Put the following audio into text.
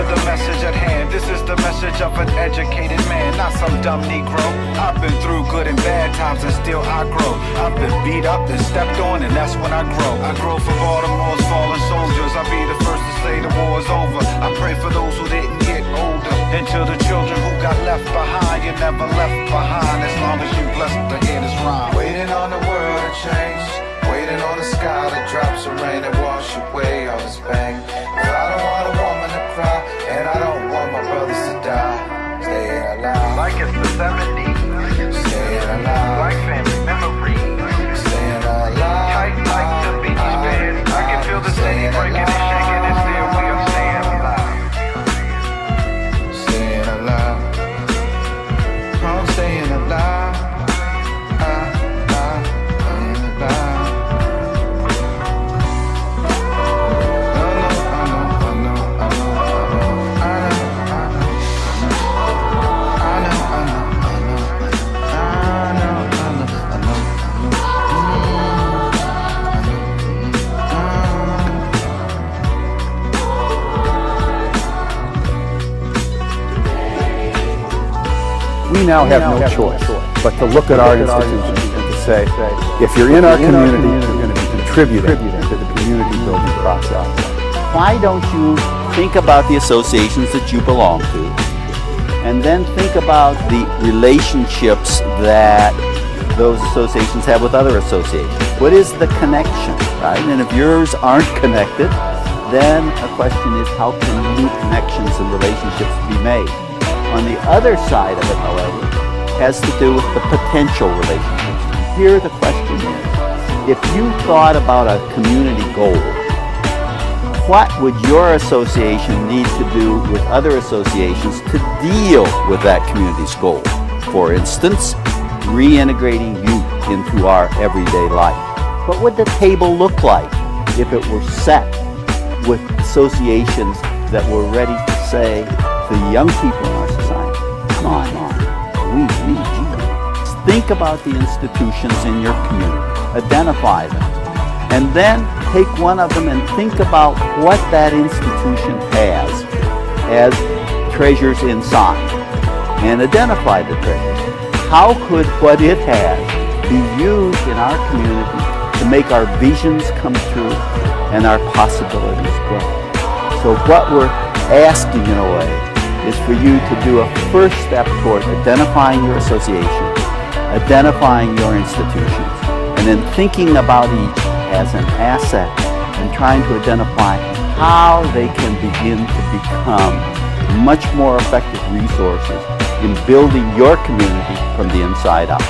the message at hand. This is the message of an educated man, not some dumb Negro. I've been through good and bad times and still I grow. I've been beat up and stepped on, and that's when I grow. I grow for Baltimore's fallen soldiers. I'll be the first to say the war's over. I pray for those who didn't get older, and to the children who got left behind. You're never left behind as long as you blessed to hear this rhyme. Waiting on the world to change, waiting on the sky to drop some rain and wash away all this pain. 'Cause I don't want a woman to cry, and I don't want my brothers to die. Staying alive, Like it's the 70s, staying alive, like family memories. staying alive. Tight like the beach bed. I can feel the city breaking and shaking, and still we are staying alive. Staying alive, I'm staying alive. We now have no choice but to look at our institutions and to say, if you're in our community, you're going to be contributing to the community building process. Why don't you think about the associations that you belong to, and then think about the relationships that those associations have with other associations? What is the connection, right? And if yours aren't connected, then a question is, how can new connections and relationships be made? On the other side of it, however, has to do with the potential relationships. Here the question is, if you thought about a community goal, what would your association need to do with other associations to deal with that community's goal? For instance, reintegrating youth into our everyday life. What would the table look like if it were set with associations that were ready to say to the young people in our society, come on, we need you. Think about the institutions in your community, identify them, and then take one of them and think about what that institution has as treasures inside, and identify the treasures. How could what it has be used in our community to make our visions come true and our possibilities grow? So what we're asking in a way is for you to do a first step toward identifying your association, identifying your institutions, and then thinking about each as an asset and trying to identify how they can begin to become much more effective resources in building your community from the inside out.